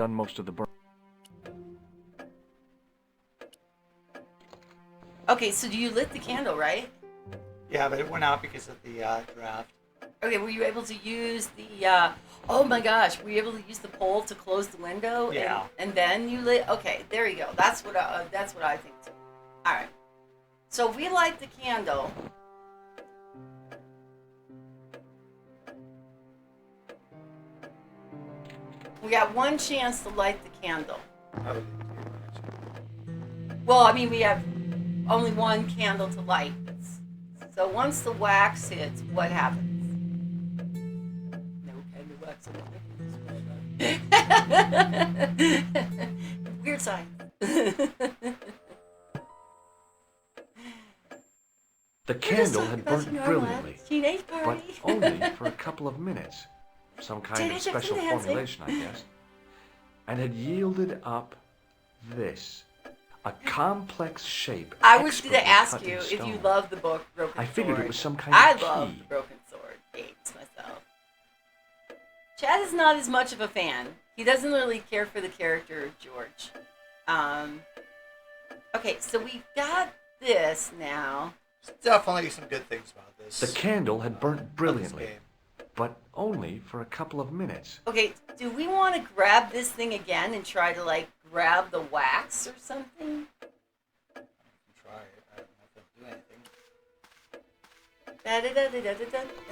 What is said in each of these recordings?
done most of the burn. Okay, so you lit the candle, right? Yeah, but it went out because of the draft. Okay, were you able to use the, oh my gosh, were you able to use the pole to close the window? Yeah. And then you lit, okay, there you go. That's what I think too. All right. So if we light the candle. We got one chance to light the candle. Well, I mean, we have only one candle to light. So once the wax hits, what happens? No kind of wax on the Weird sign. The candle had burnt brilliantly, Teenage but party. only for a couple of minutes. Some kind of Teenage special dancing. formulation, I guess. And had yielded up this. A complex shape. I was going expertly to ask cut in you if stone. you love the book Broken Sword. I figured it was some kind I of love key. the Broken Sword games myself. Chad is not as much of a fan. He doesn't really care for the character of George. Okay, so we've got this now. There's definitely some good things about this. The candle had burnt about this brilliantly, game. but only for a couple of minutes. Okay, do we want to grab this thing again and try to, like, grab the wax or something? Try it. I don't know if it'll do anything.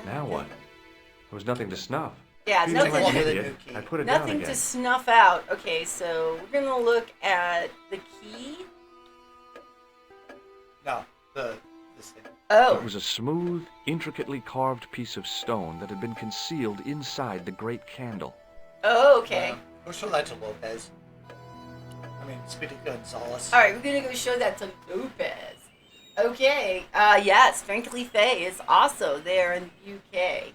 Now what? There was nothing to snuff. Yeah, If you think nothing. I'm an Look at the idiot, new key. I put it down Nothing again. to snuff out. Okay, so we're gonna look at the key. No, this thing. It Oh, was a smooth, intricately carved piece of stone that had been concealed inside the great candle. oh, okay. Go show that to Lopez. I mean, Speedy Gonzalez. All right, we're gonna go show that to Lopez. Okay. Yes, Frankly Faye is also there in the UK.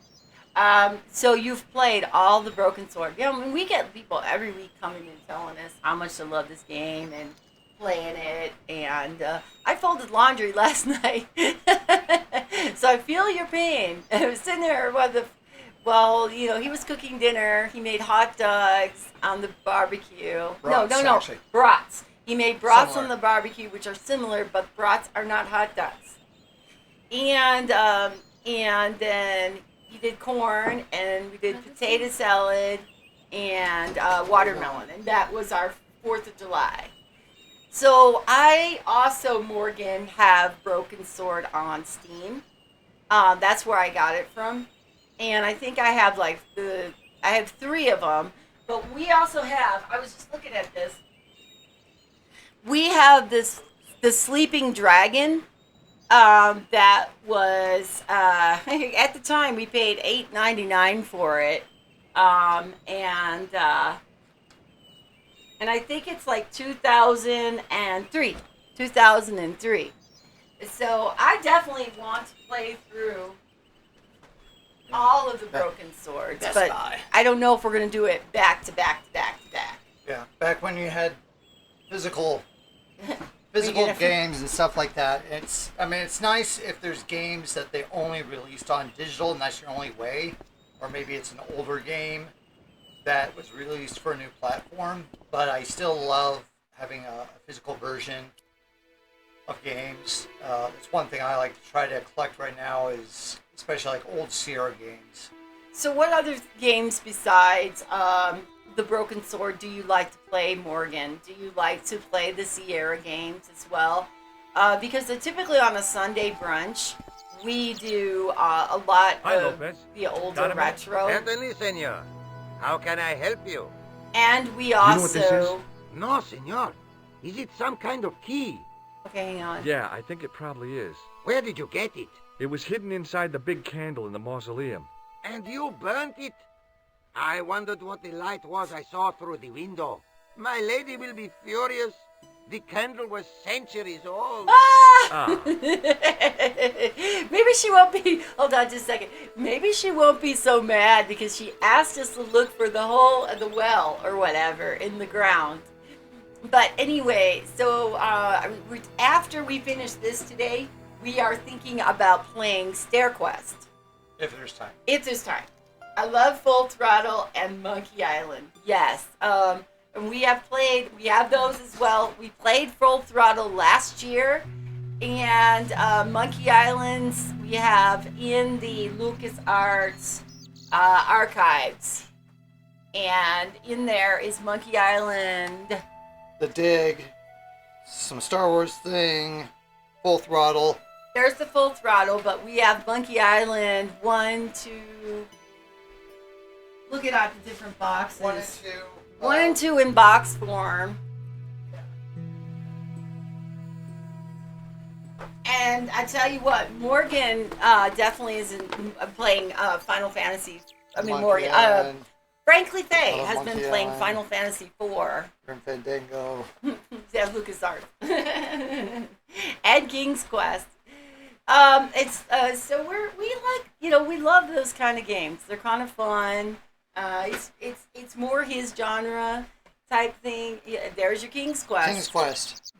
So you've played all the Broken Sword. Yeah, I mean, we get people every week coming and telling us how much they love this game and playing it. And I folded laundry last night, so I feel your pain. I was sitting there he was cooking dinner. He made hot dogs on the barbecue. Brats, no, actually. brats. He made brats Similar. on the barbecue, which are similar, but brats are not hot dogs. And then he did corn, and we did potato salad and watermelon, and that was our 4th of July. So I also, Morgan, have Broken Sword on Steam. That's where I got it from. And I think I have I have 3 of them, but we also have, I was just looking at this. We have the Sleeping Dragon, that was, at the time we paid $8.99 for it. And I think it's like 2003. So I definitely want to play through all of the Broken Swords, Best but Buy. I don't know if we're going to do it back to back to back to back. Yeah, back when you had physical gonna- games and stuff like that. It's nice if there's games that they only released on digital and that's your only way, or maybe it's an older game that was released for a new platform. But I still love having a physical version of games. It's one thing I like to try to collect right now is especially like old Sierra games. So what other games besides the Broken Sword do you like to play, Morgan? Do you like to play the Sierra games as well? Because typically on a Sunday brunch, we do a lot Hi, of Lopez. the older Got a minute? retro. Certainly, senor. How can I help you? And we know also... what this is? No, senor. Is it some kind of key? Okay, hang on. Yeah, I think it probably is. Where did you get it? It was hidden inside the big candle in the mausoleum. And you burnt it? I wondered what the light was I saw through the window. My lady will be furious. The candle was centuries old. Ah! Ah. Maybe she won't be... Hold on just a second. Maybe she won't be so mad because she asked us to look for the hole of the well or whatever in the ground. But anyway, so after we finish this today, we are thinking about playing Stair Quest. If there's time. It's this time. I love Full Throttle and Monkey Island. Yes. And we have those as well. We played Full Throttle last year. And Monkey Islands we have in the LucasArts archives. And in there is Monkey Island. The Dig, some Star Wars thing, Full Throttle. There's the Full Throttle, but we have Monkey Island 1, 2. Look at the different boxes. 1 and 2. 1 and 2 in box form. And I tell you what, Morgan definitely isn't playing Final Fantasy. Morgan. Frankly, Faye has been playing Final Fantasy 4. Grim Fandango. Yeah, LucasArts. And King's Quest. So we love those kind of games. They're kind of fun. It's more his genre type thing. Yeah, there's your King's Quest. King's Quest.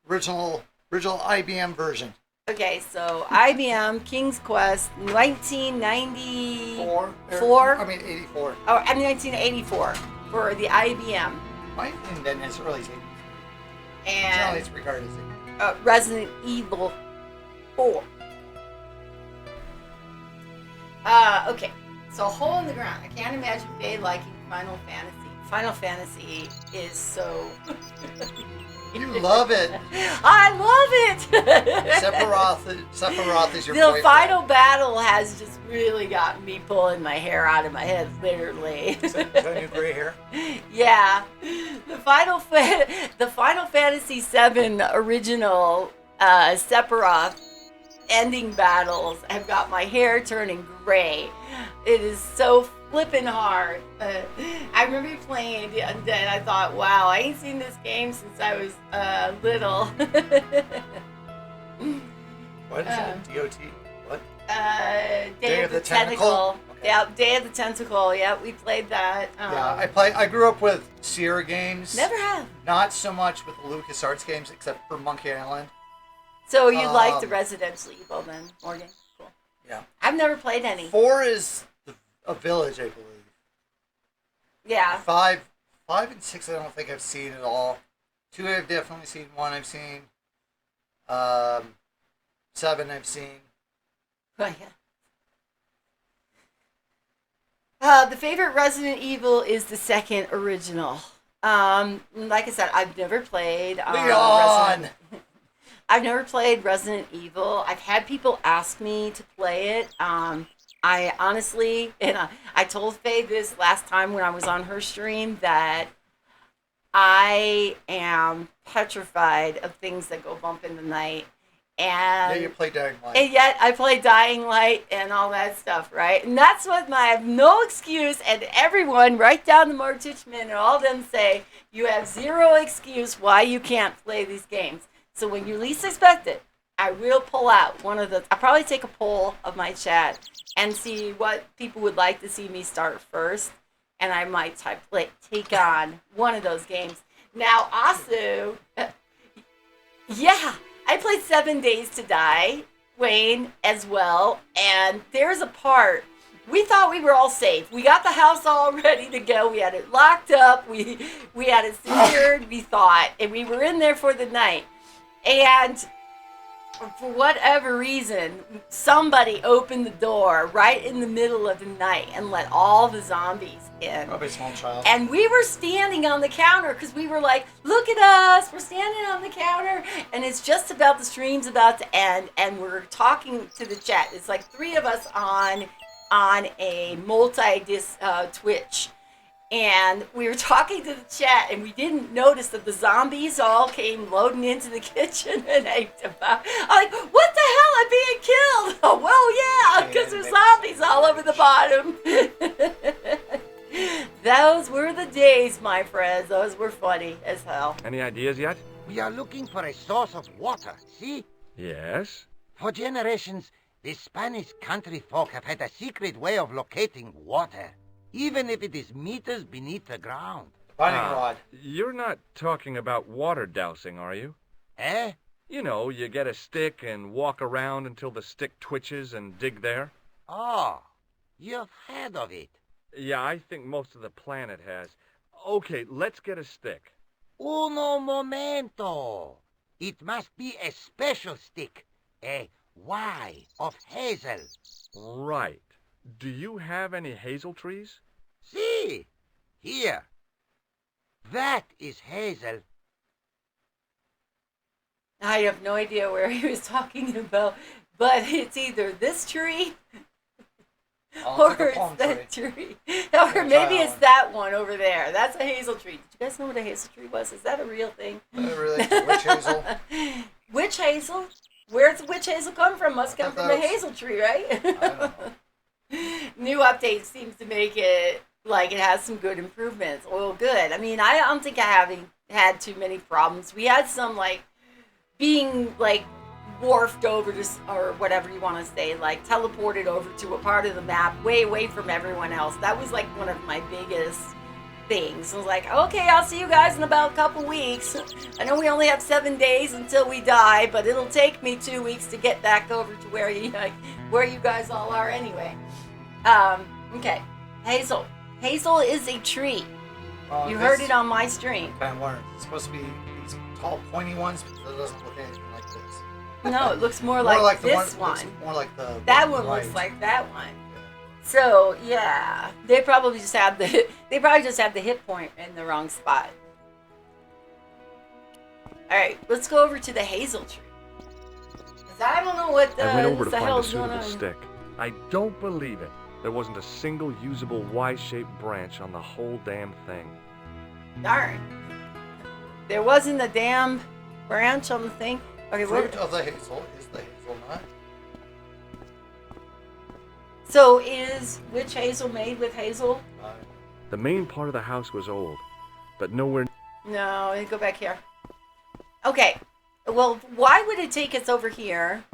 Original IBM version. Okay, so IBM King's Quest 1994. 84. Oh, 1984 for the IBM. Might have been in its early stages. And Generally, it's regarded as Resident Evil 4. Okay, so Hole in the Ground. I can't imagine Faye liking Final Fantasy. Final Fantasy is so... You love it. I love it. Sephiroth is your The boyfriend. final battle has just really gotten me pulling my hair out of my head, literally. Is that new gray hair? Yeah, the Final Fantasy VII original Sephiroth ending battles have got my hair turning gray. It is so flipping hard. I remember playing it and then I thought, wow, I ain't seen this game since I was little. What is it? DOT? What? Day of the Tentacle. Okay. Yeah, Day of the Tentacle. Yeah, we played that. Yeah, I grew up with Sierra games. Never have. Not so much with the LucasArts games, except for Monkey Island. So you like the Resident Evil then, Morgan? Cool. Yeah. I've never played any. 4 is a village, I believe. Yeah. 5 and 6 I don't think I've seen at all. 2 I've definitely seen. 1 I've seen. 7 I've seen. Oh, yeah. The favorite Resident Evil is the second original. Like I said, I've never played Leon! I've never played Resident Evil. I've had people ask me to play it. I honestly, and I told Faye this last time when I was on her stream, that I am petrified of things that go bump in the night. And Yeah, you play Dying Light. And yet I play Dying Light and all that stuff, right? And that's what I have no excuse. And everyone, right down to Mark Tichman and all them say, you have zero excuse why you can't play these games. So when you least expect it, I will pull out one of the... I'll probably take a poll of my chat and see what people would like to see me start first. And I might take on one of those games. Now, Asu... yeah, I played 7 Days to Die, Wayne, as well. And there's a part... We thought we were all safe. We got the house all ready to go. We had it locked up. We had it secured, we thought. And we were in there for the night. And for whatever reason, somebody opened the door right in the middle of the night and let all the zombies in. Probably a small child. And we were standing on the counter because we were like, look at us, we're standing on the counter. And it's just about, the stream's about to end. And we're talking to the chat. It's like 3 of us on a multi-disc Twitch. And we were talking to the chat, and we didn't notice that the zombies all came loading into the kitchen. And I'm like, what the hell? I'm being killed. Oh, well, yeah, because there's zombies all over the bottom. Those were the days, my friends. Those were funny as hell. Any ideas yet? We are looking for a source of water, see? Yes. For generations, the Spanish country folk have had a secret way of locating water, even if it is meters beneath the ground. Finding rod. You're not talking about water dousing, are you? Eh? You know, you get a stick and walk around until the stick twitches and dig there. Oh, you've heard of it. Yeah, I think most of the planet has. Okay, let's get a stick. Uno momento. It must be a special stick. A Y of hazel. Right. Do you have any hazel trees? See? Here. That is hazel. I have no idea where he was talking about, but it's either this tree Oh, or it's like a it's palm that tree. tree. Or Yeah, maybe try it's that that one over there. That's a hazel tree. Did you guys know what a hazel tree was? Is that a real thing? Really? Witch hazel? Witch hazel? Where's witch hazel come from? Must come from a hazel tree, right? I don't know. New update seems to make it like it has some good improvements. Well, good. I mean, I don't think I haven't had too many problems. We had some like being like wharfed over to or whatever you want to say, like teleported over to a part of the map way away from everyone else. That was like one of my biggest things. I was like, okay, I'll see you guys in about a couple weeks. I know we only have 7 days until we die, but it'll take me 2 weeks to get back over to where you guys all are anyway. Okay, hazel. Hazel is a tree. You heard it on my stream. Kind of learned. It's supposed to be these tall, pointy ones, but it doesn't look anything like this. No, it looks more like the this one. one. Looks more like the That one right. looks like that one. So yeah, they probably just have the hit point in the wrong spot. All right, let's go over to the hazel tree. 'Cause I don't know what I went over to the find a hell's going suitable on. stick. I don't believe it. There wasn't a single usable Y-shaped branch on the whole damn thing. Darn. There wasn't a damn branch on the thing. Okay, Fruit what? of the hazel is the hazelnut. So is witch hazel made with hazel? The main part of the house was old, but nowhere. No, let me go back here. Okay. Well, why would it take us over here?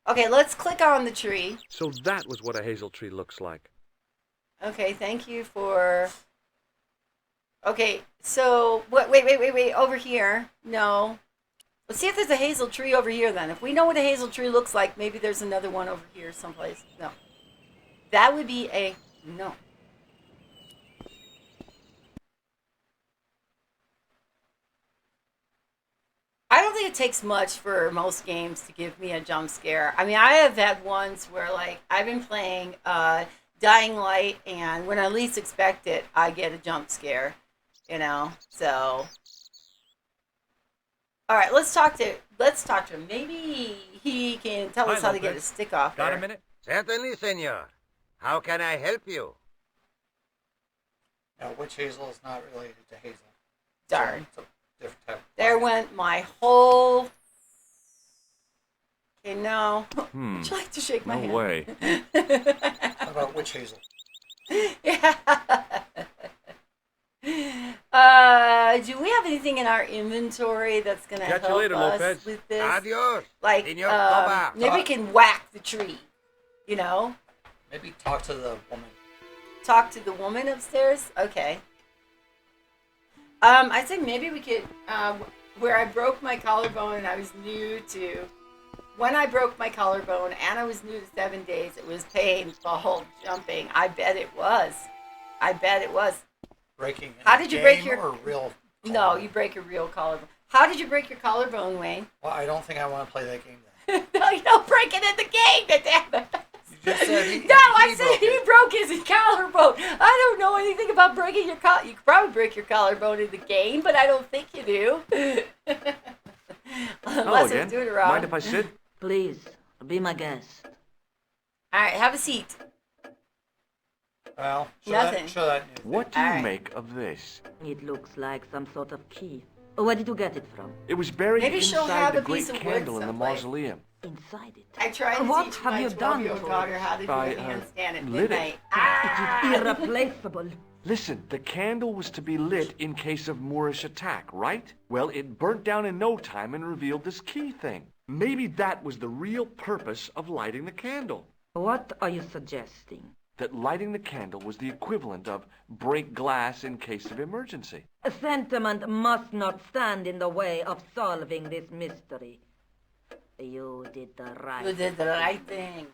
Okay, let's click on the tree. So that was what a hazel tree looks like. Okay, thank you for... Okay, so... Wait. Over here. No. Let's see if there's a hazel tree over here then. If we know what a hazel tree looks like, maybe there's another one over here someplace. No. That would be a no. I don't think it takes much for most games to give me a jump scare. I mean, I have had ones where, like, I've been playing Dying Light, and when I least expect it, I get a jump scare, you know? So, all right, let's talk to him. Maybe he can tell us Hi, how to get Lopez. his stick off Got there. a minute? Certainly, senor. How can I help you? Now, witch hazel is not related to hazel. Darn. It's a different type of There plant. went my whole... Okay, no. Hmm. Would you like to shake my No hand? way. How about witch hazel? Yeah. Do we have anything in our inventory that's gonna Catch you help later, us Lopez. with this? Adios. Like, Senor Toba. maybe we can whack the tree. You know, Maybe talk to the woman. talk to the woman upstairs. Okay. I think maybe we could. Where I broke my collarbone and I was new to. When I broke my collarbone and I was new to 7 days, it was painful jumping. I bet it was. Breaking. in How a did you break game your- or real? No, collarbone? you break a real collarbone. How did you break your collarbone, Wayne? Well, I don't think I want to play that game then. No, you don't break it in the game, damn it. You just said he. No, I said broke he it. broke his collarbone. I don't know anything about breaking your collar. You could probably break your collarbone in the game, but I don't think you do. Hello Unless again. I'm doing it wrong. Mind if I sit? Please, be my guest. All right, have a seat. Well, show Nothing. That, show that new thing. What do you Alright. make of this? It looks like some sort of key. Where did you get it from? It was buried Maybe she'll inside have the a great piece of wood candle in the someplace. mausoleum. Inside it. I tried to What teach have my you done 12-year-old to daughter it? how to do I, a handstand at lit it. midnight. It Ah! is irreplaceable. Listen, the candle was to be lit in case of Moorish attack, right? Well, it burnt down in no time and revealed this key thing. Maybe that was the real purpose of lighting the candle. What are you suggesting? That lighting the candle was the equivalent of break glass in case of emergency. Sentiment must not stand in the way of solving this mystery. You did the right You did the right thing.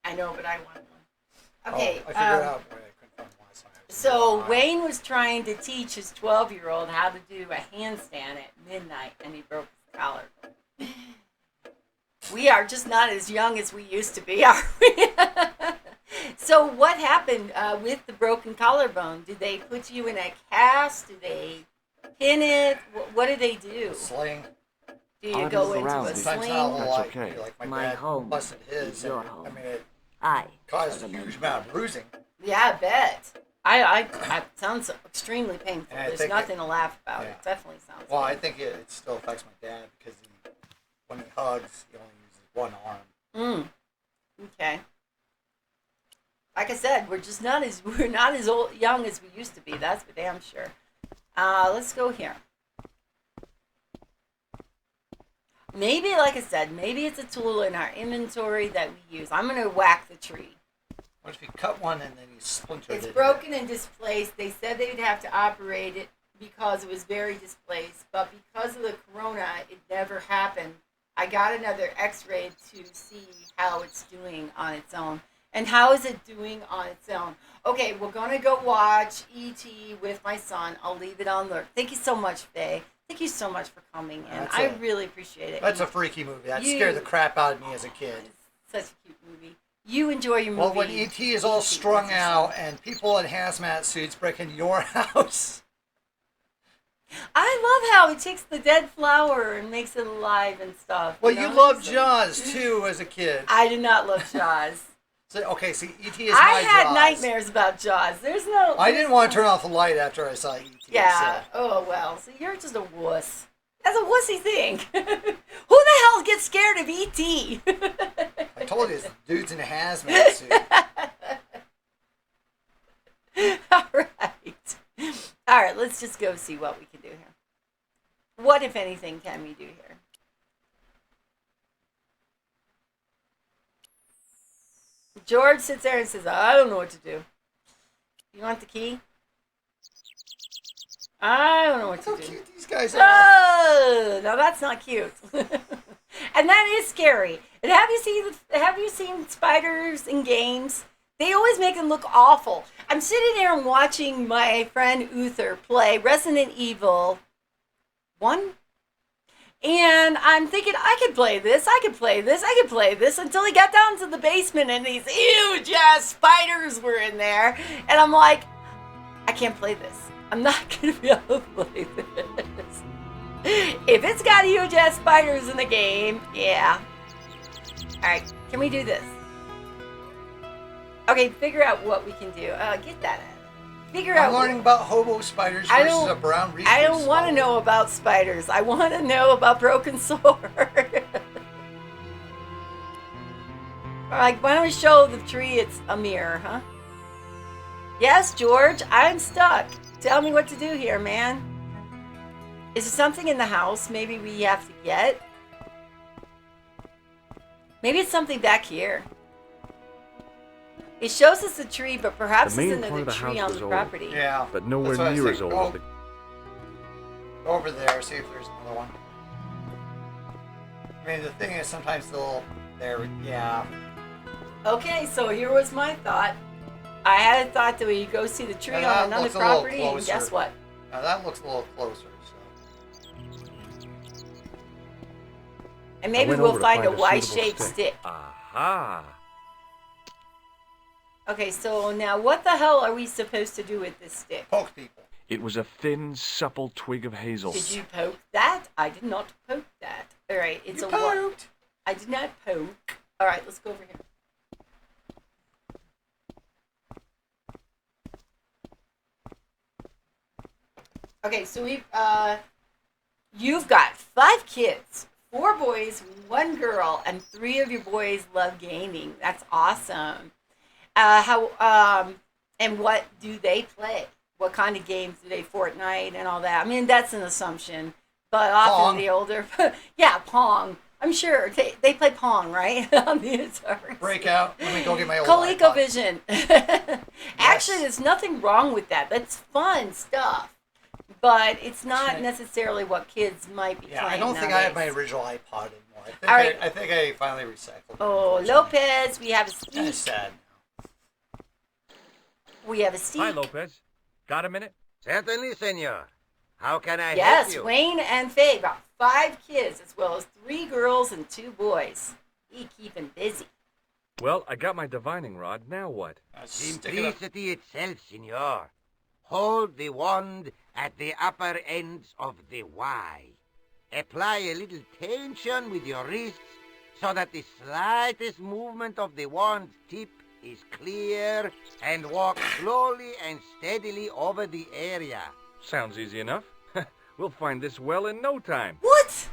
I know, but I want one. Okay. Oh, I figured out why I couldn't find one last time. So Wayne was trying to teach his 12-year-old how to do a handstand at midnight, and he broke his collarbone. We are just not as young as we used to be, are we? So what happened with the broken collarbone? Did they put you in a cast? Did they pin it? What did they do? Sling. Do you I'll go move into around. a Sometimes sling? not a whole That's lot. okay. Like my My dad home busted is his. your And, home. I mean, it I caused a huge amount of bruising. Yeah, I bet. I sounds extremely painful. And I There's think nothing to laugh about. yeah. It definitely sounds Well, I painful. think it still affects my dad because when he hugs, he only uses one arm. Okay. Like I said, we're not as young as we used to be. That's for damn sure. Let's go here. Maybe, like I said, maybe it's a tool in our inventory that we use. I'm gonna whack the tree. What if you cut one and then you splintered It's it? broken and displaced. They said they'd have to operate it because it was very displaced, but because of the corona, it never happened. I got another x-ray to see how it's doing on its own. And how is it doing on its own? Okay, we're going to go watch E.T. with my son. I'll leave it on lurk. Thank you so much, Faye. Thank you so much for coming in. That's I a- really appreciate it. That's a freaky movie. That You- scared the crap out of me as a kid. It's such a cute movie. You enjoy your movie. Well, when E.T. is all E.T. strung with your out son. and people in hazmat suits break into your house. I love how he takes the dead flower and makes it alive and stuff. Well, know? you loved So- Jaws too as a kid. I did not love Jaws. So, okay, see, E.T. is I my had Jaws. nightmares about Jaws. There's no. I didn't want to turn off the light after I saw E.T. Yeah. Oh well. So you're just a wuss. That's a wussy thing. Who the hell gets scared of ET? I told you, it's dudes in a hazmat suit. All right. All right. Let's just go see what we can do here. What, if anything, can we do here? George sits there and says, I don't know what to do. You want the key? I don't know what Look to how do. cute these guys are. Oh, no, that's not cute. And that is scary. And have you seen spiders in games? They always make them look awful. I'm sitting here and watching my friend Uther play Resident Evil 1. And I'm thinking, I could play this, until he got down to the basement and these huge ass spiders were in there. And I'm like, I can't play this. I'm not going to be able to play this. If it's got huge ass spiders in the game, yeah. Alright, can we do this? Okay, figure out what we can do. Get that out. Figure out. I'm learning about hobo spiders I versus don't- a brown recluse I don't want to spider. know about spiders. I want to know about broken sword. Like, why don't we show the tree it's a mirror, huh? Yes, George, I'm stuck. Tell me what to do here, man. Is there something in the house maybe we have to get? Maybe it's something back here. It shows us the tree, but perhaps The main it's part in of the the tree house on was the old. property. Yeah. But nowhere That's what I near think. as old Go as the over there, see if there's another one. I mean, the thing is, sometimes they'll. Yeah. Okay, so here was my thought. I had a thought that we go see the tree Now on that another looks a little property, and guess closer. what? Now that looks a little closer. So. And I maybe went we'll over to find a suitable Y-shaped stick. Aha! Okay, so now what the hell are we supposed to do with this stick? Poke people. It was a thin, supple twig of hazel. Did you poke that? I did not poke that. All right, it's You a what? poked. I did not poke. All right, let's go over here. Okay, so you've got 5 kids, 4 boys, 1 girl, and 3 of your boys love gaming. That's awesome. And what do they play? What kind of games do they Fortnite and all that? I mean, that's an assumption, but often Pong. the older, yeah, Pong. I'm sure they play Pong, right? On the Atari. Breakout. Let me go get my old iPod. ColecoVision. Actually, there's nothing wrong with that. That's fun stuff. But it's not necessarily what kids might be Yeah, playing I don't think I have my nowadays. original iPod anymore. All right. I think I finally recycled it. Oh, unfortunately. Lopez, we have a Kind of Steve. sad. We have a Steve. Hi, Lopez. Got a minute? Certainly, senor. How can I help Yes, you? Wayne and Faye got 5 kids, as well as 3 girls and 2 boys. He keeping busy. Well, I got my divining rod. Now what? Stick it up. Simplicity itself, senor. Hold the wand at the upper ends of the Y. Apply a little tension with your wrists so that the slightest movement of the wand tip is clear, and walk slowly and steadily over the area. Sounds easy enough. We'll find this well in no time. What?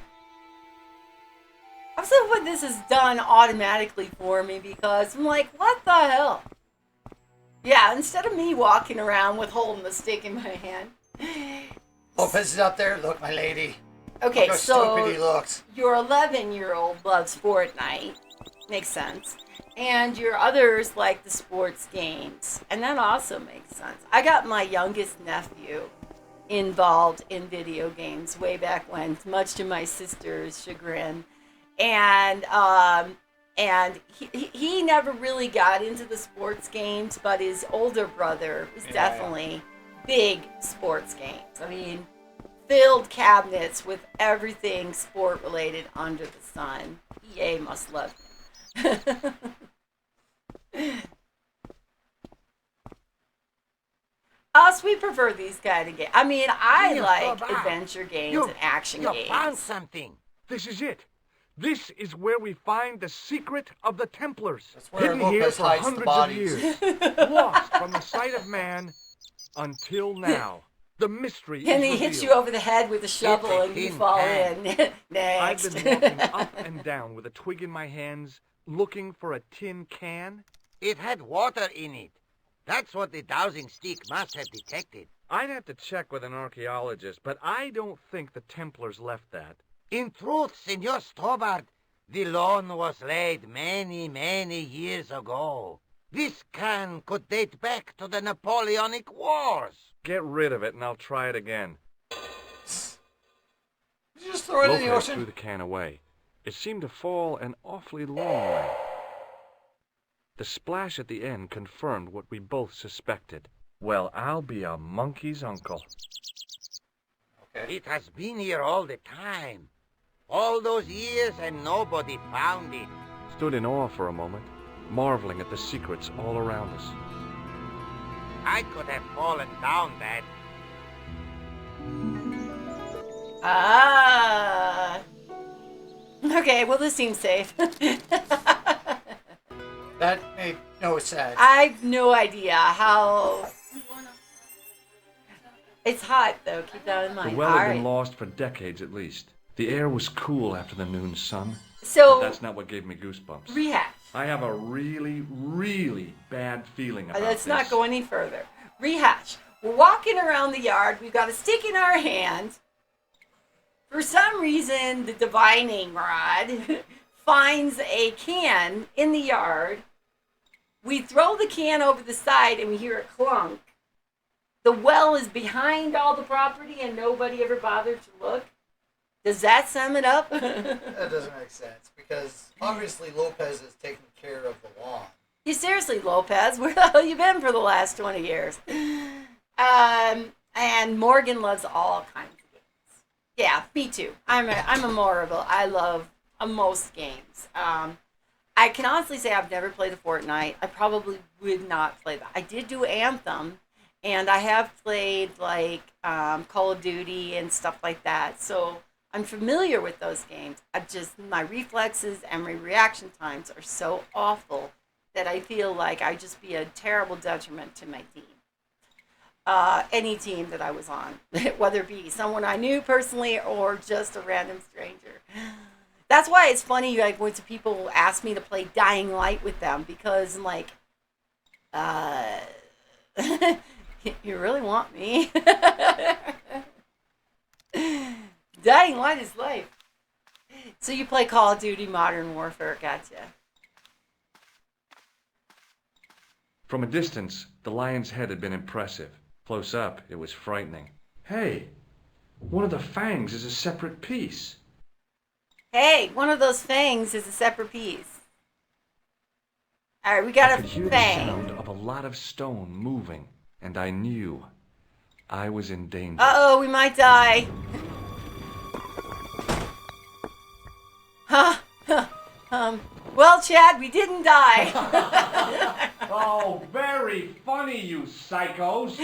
I'm so hoping this is done automatically for me because I'm like, what the hell? Yeah, instead of me walking around with holding the stick in my hand. Lopez is up there. Look, my lady. Okay, Look how stupid he so looks. your 11-year-old loves Fortnite. Makes sense. And your others like the sports games. And that also makes sense. I got my youngest nephew involved in video games way back when, much to my sister's chagrin. And he never really got into the sports games, but his older brother was definitely big sports games. I mean, filled cabinets with everything sport related under the sun. EA must love him. Us, we prefer these kind of games. I mean, I Here, like Baba. adventure games You- and action You games. found something. This is it. This is where we find the secret of the Templars. That's where Hidden here Lopez for hides the hundreds of bodies. years. Lost from the sight of man until now. The mystery And is he hits you revealed. over the head with a shovel a and you tin fall can. in. I've Next. been walking up and down with a twig in my hands, looking for a tin can. It had water in it. That's what the dowsing stick must have detected. I'd have to check with an archaeologist, but I don't think the Templars left that. In truth, Senor Stobart, the loan was laid many, many years ago. This can could date back to the Napoleonic Wars. Get rid of it and I'll try it again. Did you just throw it in the Lopez threw ocean? the can away. It seemed to fall an awfully long way. The splash at the end confirmed what we both suspected. Well, I'll be a monkey's uncle. Okay. It has been here all the time. All those years and nobody found it. Stood in awe for a moment, marveling at the secrets all around us. I could have fallen down that. Ah. Okay, well, this seems safe. That made no sense. I've no idea how. It's hot, though. Keep that in The mind. well All had been right. lost for decades at least. The air was cool after the noon sun, but So, that's not what gave me goosebumps. rehash. I have a really, really bad feeling about Let's this. not go any further. Rehash. We're walking around the yard. We've got a stick in our hand. For some reason, the divining rod finds a can in the yard. We throw the can over the side and we hear a clunk. The well is behind all the property and nobody ever bothered to look. Does that sum it up? That doesn't make sense because obviously Lopez is taking care of the lawn. You seriously, Lopez, where the hell you been for the last 20 years? And Morgan loves all kinds of games. Yeah, me too. I'm a Morrible. I love most games. I can honestly say I've never played a Fortnite. I probably would not play that. I did do Anthem, and I have played like Call of Duty and stuff like that. So I'm familiar with those games. My reflexes and my reaction times are so awful that I feel like I'd just be a terrible detriment to my team. Any team that I was on, whether it be someone I knew personally or just a random stranger. That's why it's funny, like, when people ask me to play Dying Light with them, because I'm like, you really want me? Dying Light is life. So you play Call of Duty Modern Warfare, gotcha. From a distance, the lion's head had been impressive. Close up, it was frightening. Hey, one of the fangs is a separate piece. Hey, one of those fangs is a separate piece. All right, we I got could a hear the fang. sound of a lot of stone moving, and I knew I was in danger. Uh-oh, we might die. Huh? Well, Chad, we didn't die. Oh, very funny, you psychos.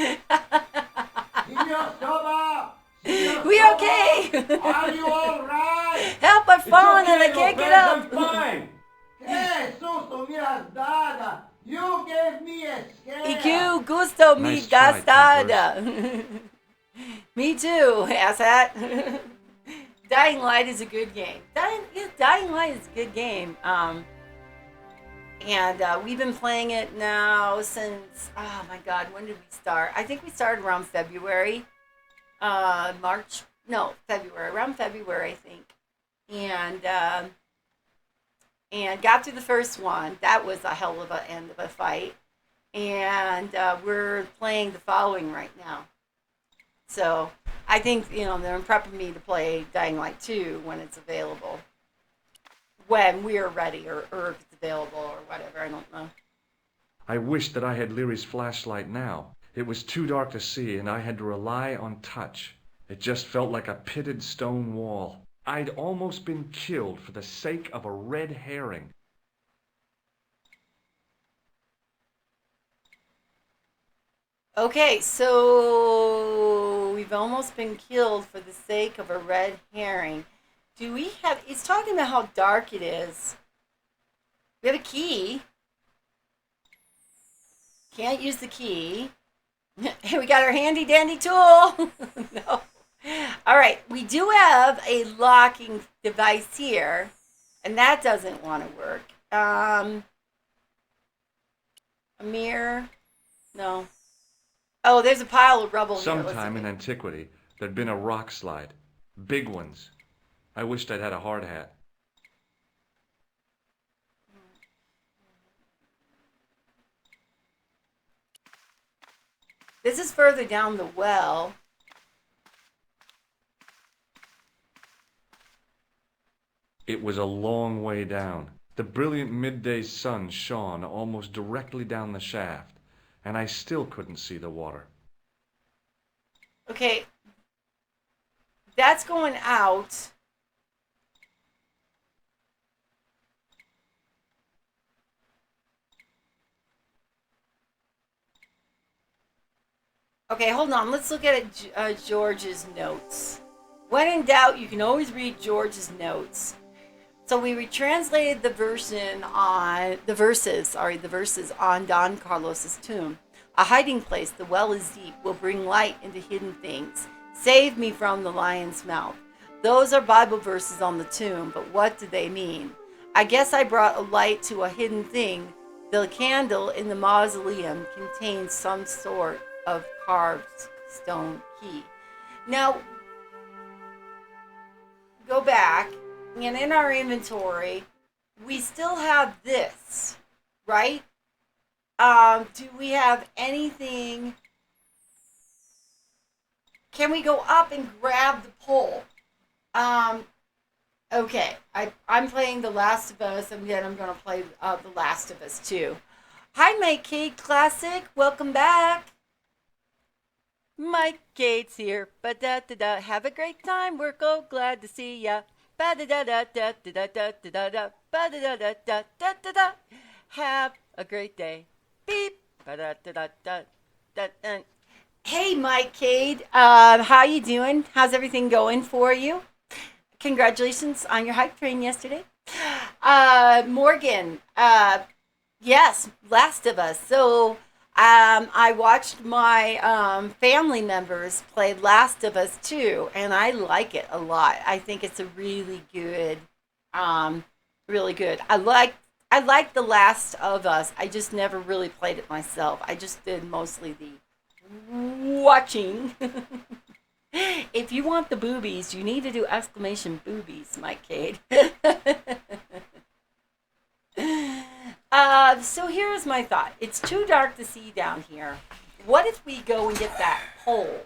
We okay? Are you all right? Help, I've fallen and I can't get I'm up. fine. Que susto me has dado! You gave me a scare! E que gusto me Nice try, gastada. Me too, asshat. Dying Light is a good game. Dying Light is a good game. And we've been playing it now since, oh my God, when did we start? I think we started around February. February, around February, I think. And got through the first one. That was a hell of an end of a fight. And we're playing the following right now. So I think, they're prepping me to play Dying Light 2 when it's available. When we're ready, or if it's available, or whatever, I don't know. I wished that I had Leary's flashlight now. It was too dark to see, and I had to rely on touch. It just felt like a pitted stone wall. I'd almost been killed for the sake of a red herring. Okay, so we've almost been killed for the sake of a red herring. Do we have... It's talking about how dark it is. We have a key. Can't use the key. We got our handy dandy tool. No. All right, we do have a locking device here, and that doesn't want to work. A mirror? No. Oh, there's a pile of rubble here. Sometime in antiquity, there'd been a rock slide. Big ones. I wished I'd had a hard hat. This is further down the well. It was a long way down. The brilliant midday sun shone almost directly down the shaft, and I still couldn't see the water. Okay. That's going out. Okay, hold on. Let's look at George's notes. When in doubt, you can always read George's notes. So we retranslated the verses on Don Carlos's tomb. A hiding place, the well is deep, will bring light into hidden things. Save me from the lion's mouth. Those are Bible verses on the tomb, but what do they mean? I guess I brought a light to a hidden thing. The candle in the mausoleum contains some sort of carved stone key. Now, go back, and in our inventory, we still have this, right? Do we have anything? Can we go up and grab the pole? Okay, I'm playing The Last of Us, and then I'm going to play The Last of Us 2. Hi, Mike Cade Classic. Welcome back. Mike Cade's here. Ba-da-da-da. Have a great time. We're so glad to see ya. Ba-da-da-da-da-da-da-da-da-da. Ba-da-da-da-da-da-da-da. Have a great day. Beep. Ba-da-da-da-da-da. Hey, Mike Cade. How you doing? How's everything going for you? Congratulations on your hype train yesterday. Morgan. Yes, Last of Us. So, I watched my family members play Last of Us 2, and I like it a lot. I think it's a really good, really good. I like The Last of Us. I just never really played it myself. I just did mostly the watching. If you want the boobies, you need to do exclamation boobies, Mike Cade. So here's my thought. It's too dark to see down here. What if we go and get that pole?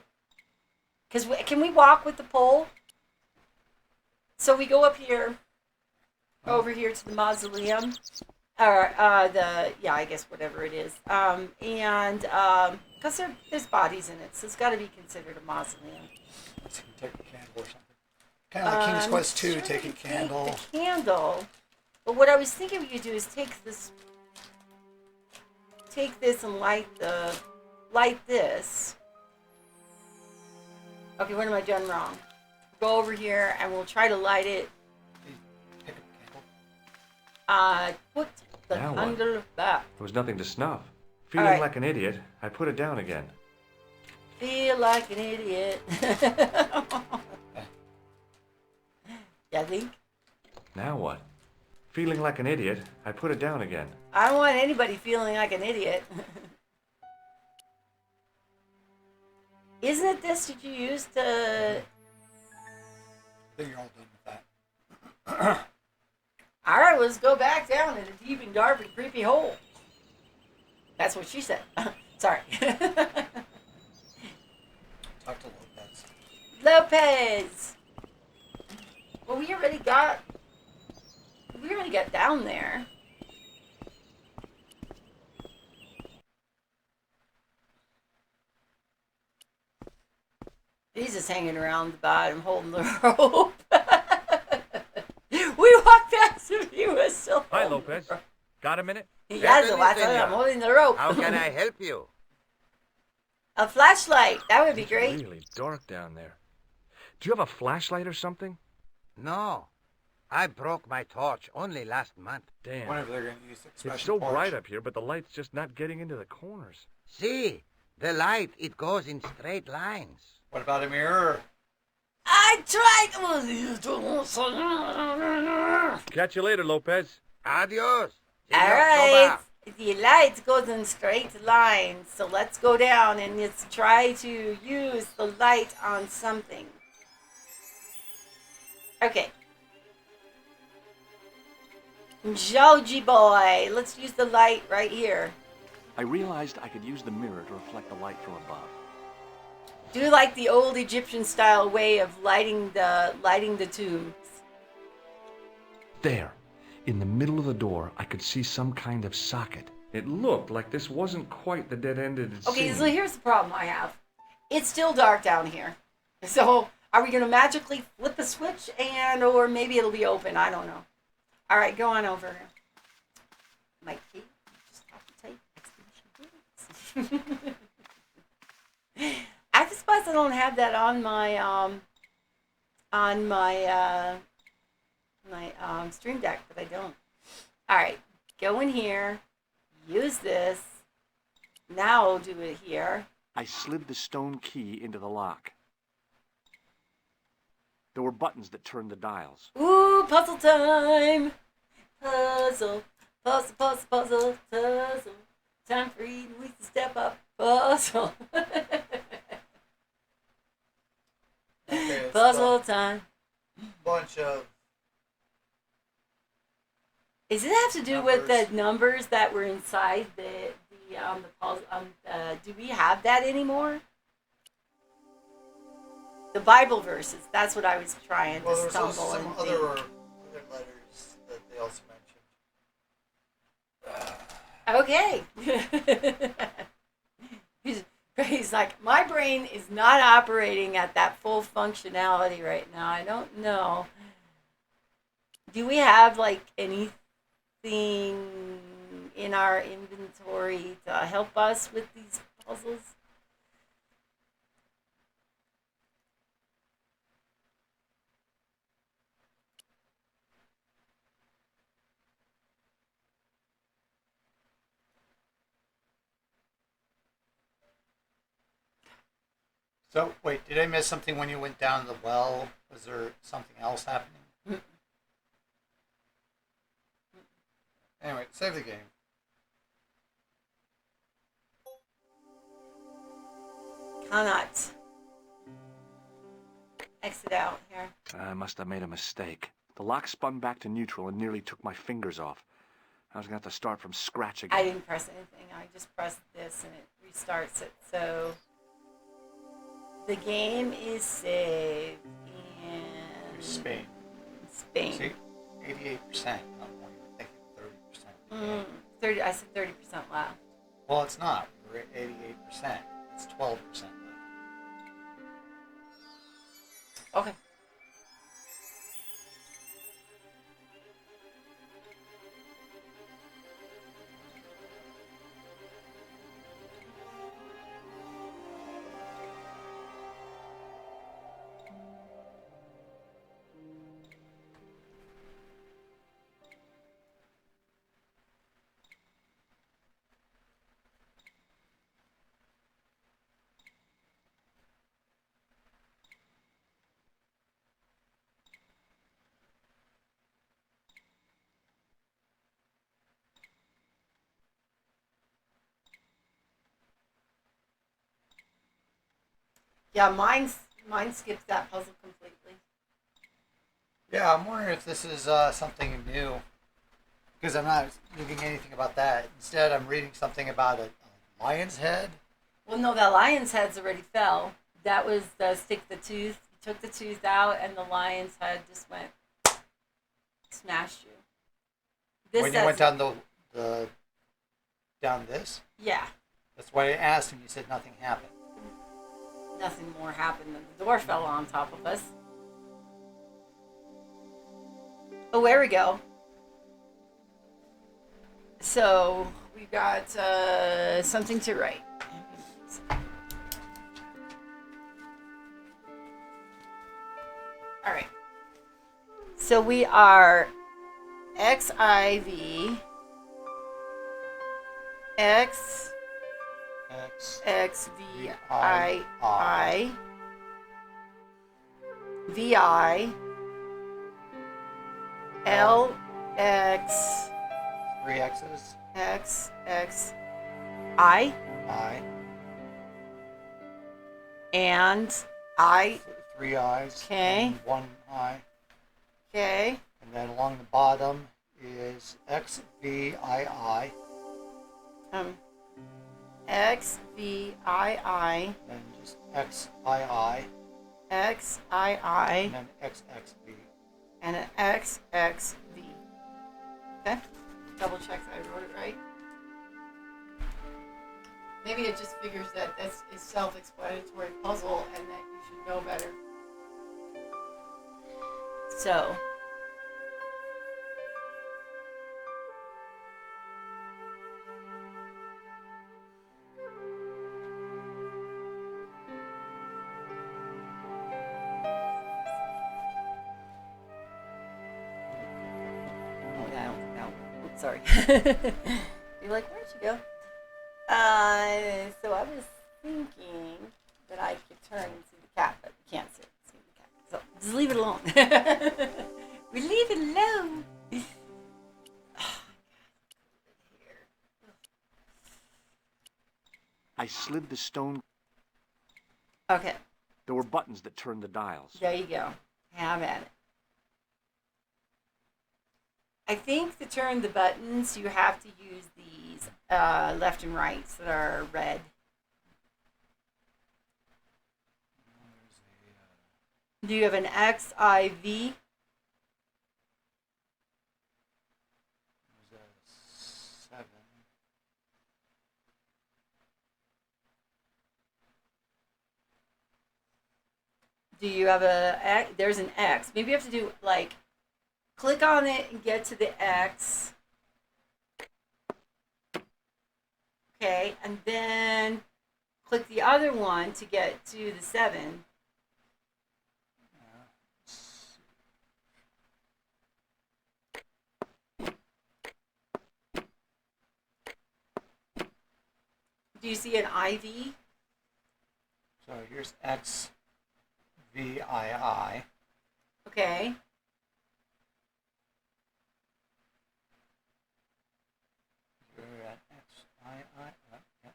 Can we walk with the pole? So we go up here, over here to the mausoleum, or I guess whatever it is. Because there's bodies in it, so it's got to be considered a mausoleum. Let's see, take a candle or something. Kind of like King's Quest 2, sure take a we candle. Take the candle. But what I was thinking we could do is take this and light this. Okay, what am I doing wrong? Go over here and we'll try to light it. Pick up a candle. Put the Now what? candle back. There was nothing to snuff. Feeling All right. like an idiot, I put it down again. Feel like an idiot. Yeah, I think. Now what? Feeling like an idiot, I put it down again. I don't want anybody feeling like an idiot. Isn't it this that you used to... I think you're all done with that. Alright, let's go back down in a deep and dark and creepy hole. That's what she said. Sorry. Talk to Lopez. Lopez! Well, we already got down there. He's just hanging around the bottom holding the rope. We walked past him, he was still Hi, holding Lopez. the rope. Got a minute? He has a watch on, Senor. I'm holding the rope. How can I help you? A flashlight, that would be It's great. really dark down there. Do you have a flashlight or something? No. I broke my torch only last month. Damn. Whenever they're going to use the It's expression so porch. bright up here, but the light's just not getting into the corners. See, the light, it goes in straight lines. What about a mirror? I tried. Catch you later, Lopez. Adios. All Senor right. Toba. The light goes in straight lines, so let's go down and let's try to use the light on something. Okay. Joji boy, let's use the light right here. I realized I could use the mirror to reflect the light from above. Do like the old Egyptian style way of lighting the tubes. There, in the middle of the door, I could see some kind of socket. It looked like this wasn't quite the dead end it had Okay, seemed. so here's the problem I have. It's still dark down here. So are we gonna magically flip a switch or maybe it'll be open? I don't know. All right, go on over. My key. Just have to type exclamation points. I suppose I don't have that on my Stream Deck, but I don't. All right, go in here. Use this. Now I'll do it here. I slid the stone key into the lock. There were buttons that turned the dials. Ooh, puzzle time! Puzzle, puzzle, puzzle, puzzle, puzzle. Time for Eden Week to step up. Puzzle. Okay, it's Puzzle time. a bunch of Does it have to do with Numbers. the numbers that were inside the puzzle? Do we have that anymore? The Bible verses. That's what I was trying well, to there's also stumble some and other think. letters that they also mentioned. Okay. He's like, my brain is not operating at that full functionality right now. I don't know. Do we have like anything in our inventory to help us with these puzzles? So, wait, did I miss something when you went down the well? Was there something else happening? Anyway, save the game. Cannot exit out here. I must have made a mistake. The lock spun back to neutral and nearly took my fingers off. I was going to have to start from scratch again. I didn't press anything. I just pressed this and it restarts it. So the game is saved in Spain. Spain. See, 88%. Not more. You were thinking 30%. 30. I said 30% left. Well, it's not. We're at 88%. It's 12% left. Okay. Yeah, mine skips that puzzle completely. Yeah, I'm wondering if this is something new. Because I'm not reading anything about that. Instead, I'm reading something about a lion's head. Well, no, that lion's head's already fell. That was the stick the tooth. You took the tooth out, and the lion's head just went smashed you. This When you went down the down this, yeah, that's why I asked, and you said nothing happened. nothing more happened than the door fell on top of us. Oh, there we go. So we got something to write. All right. So we are XIV X X XVI VI LX 3 X's. XXI I. and I. 3 I's. Okay. And 1 I. Okay. And then along the bottom is XVII. XVII Then just XII. XII And then XXV. and an XXV. Okay. Double check that I wrote it right. Maybe it just figures that this is self-explanatory puzzle and that you should know better. So. Oh, yeah, I don't think that one. Oops, sorry. You're like, where'd you go? So I was thinking that I could turn and see the cat, but you can't see the cat. So just leave it alone. We leave it alone. I slid the stone. Okay, There were buttons that turned the dials. there you go. Have at it. I think to turn the buttons, you have to use these left and rights that are red. Do you have an XIV? There's a 7. Do you have a? There's an X. Maybe you have to do like, click on it and get to the X. Okay, and then click the other one to get to the 7. Do you see an IV? So here's XVII. Okay. You're at XII. Yep.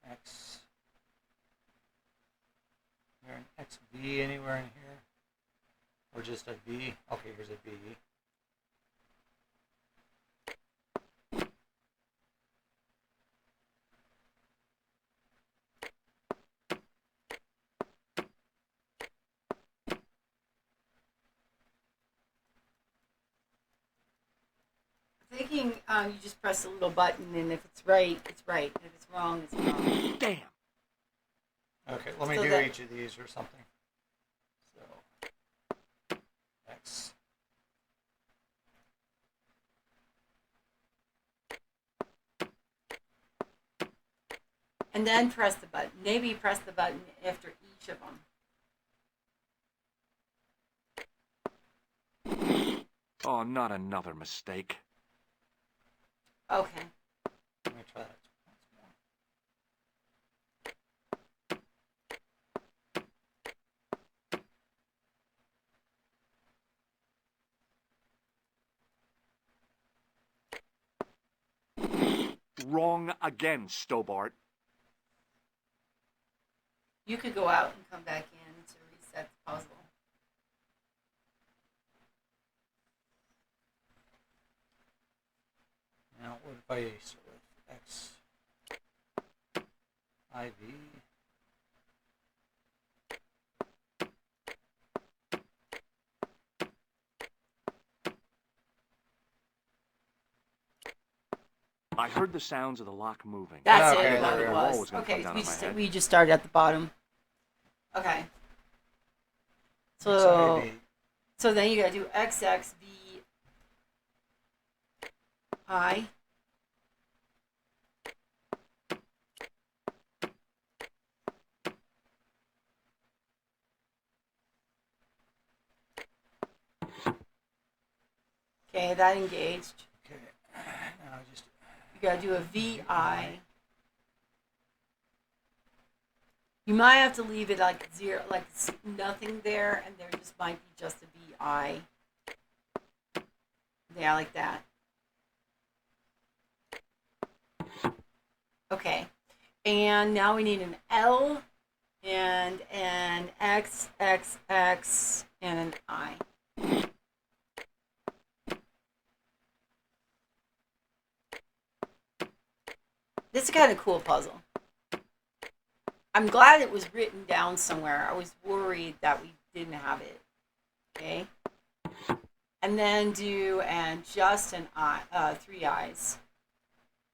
X. Is there an XV anywhere in here? Or just a V? Okay, here's a V. thinking you just press a little button, and if it's right, it's right. If it's wrong, it's wrong. Damn. Okay, let me So do that- each of these or something. So, X. And then press the button. Maybe press the button after each of them. Oh, not another mistake. Okay. Let me try that once more. Wrong again, Stobart. You could go out and come back in to reset the puzzle. Now, what if I start with X, IV? I heard the sounds of the lock moving. That's Okay, it. What there it we go. Wall was. was gonna Okay, come down on my head. we just started at the bottom. Okay. So XIV. so then you gotta do XXVI. Okay, that engaged. Okay, now I just. You gotta do a VI. You might have to leave it like zero, like nothing there, and there just might be just a VI. Yeah, like that. Okay, and now we need an L, and an X, X, X, and an I. This is kind of cool puzzle. I'm glad it was written down somewhere. I was worried that we didn't have it. Okay. And then do and just an I, 3 eyes.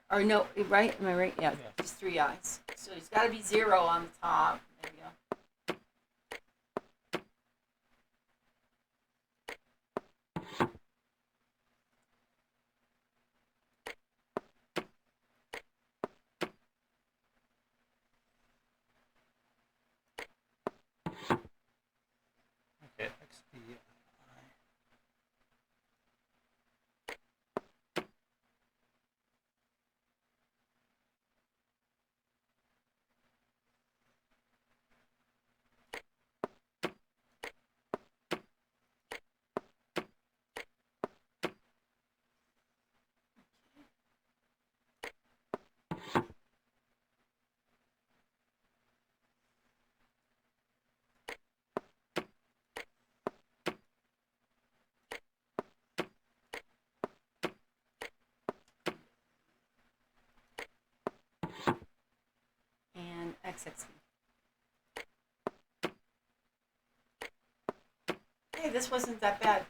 Or no, right? Am I right? Yeah, Yeah. just 3 eyes. So it's got to be 0 on the top. There we go. Okay, XVI. And XXV. Hey, this wasn't that bad.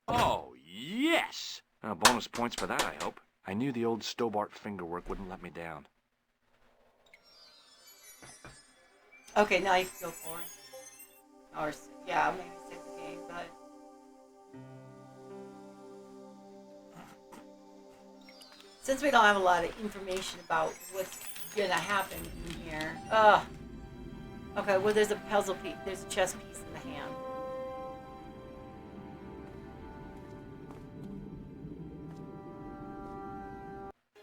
Oh, yes! Bonus points for that, I hope. I knew the old Stobart fingerwork wouldn't let me down. Okay, now you can go for it. Or, yeah, maybe save the game, but... Since we don't have a lot of information about what's gonna happen in here... Okay, well, there's a puzzle piece. There's a chess piece in the hand.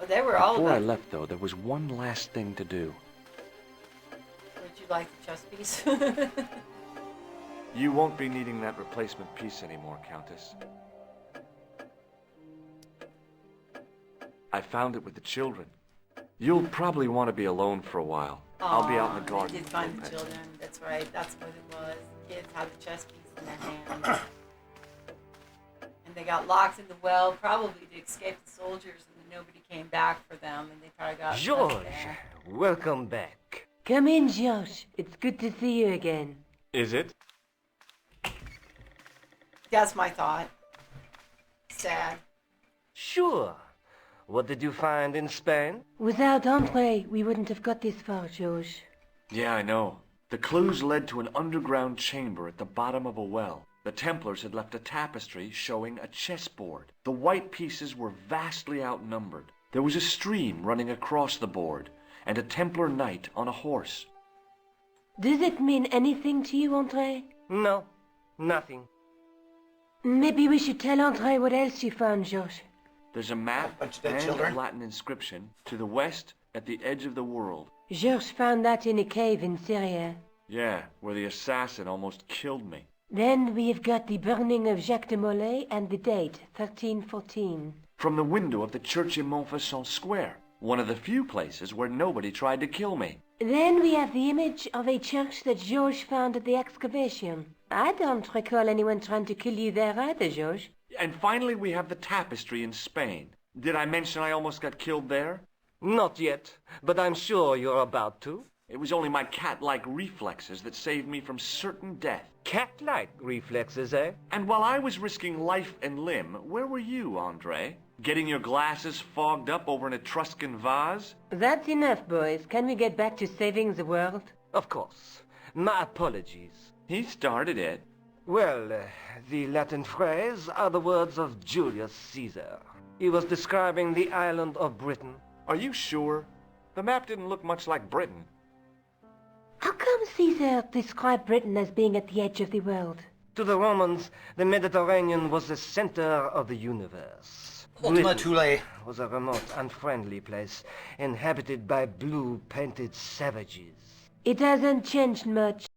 Oh, they were all Before I about... left, though, there was one last thing to do. Would you like the chess piece? You won't be needing that replacement piece anymore, Countess. I found it with the children. You'll probably want to be alone for a while. I'll be out in the Aw, garden. They did with find the Lopez. children. That's right. That's what it was. The kids had the chess piece in their hand. And they got locked in the well, probably to escape the soldiers, and then nobody came back for them, and they probably got stuck George, there. welcome back. Come in, Josh. It's good to see you again. Is it? That's my thought. Sad. Sure. What did you find in Spain? Without Andre, we wouldn't have got this far, Josh. Yeah, I know. The clues led to an underground chamber at the bottom of a well. The Templars had left a tapestry showing a chessboard. The white pieces were vastly outnumbered. There was a stream running across the board, and a Templar knight on a horse. Does it mean anything to you, Andre? No, nothing. Maybe we should tell Andre what else you found, Josh. There's a map Bunch of dead and children. a Latin inscription to the west at the edge of the world. Georges found that in a cave in Syria. Yeah, where the assassin almost killed me. Then we have got the burning of Jacques de Molay and the date, 1314. From the window of the church in Montfaucon Square, one of the few places where nobody tried to kill me. Then we have the image of a church that Georges found at the excavation. I don't recall anyone trying to kill you there either, Georges. And finally we have the tapestry in Spain. Did I mention I almost got killed there? Not yet, but I'm sure you're about to. It was only my cat-like reflexes that saved me from certain death. Cat-like reflexes, eh? And while I was risking life and limb, where were you, Andre? Getting your glasses fogged up over an Etruscan vase? That's enough, boys. Can we get back to saving the world? Of course. My apologies. He started it. Well, the Latin phrase are the words of Julius Caesar. He was describing the island of Britain. Are you sure? The map didn't look much like Britain. How come Caesar described Britain as being at the edge of the world? To the Romans, the Mediterranean was the center of the universe. Ultima Britain Thule. was a remote, unfriendly place, inhabited by blue-painted savages. It hasn't changed much.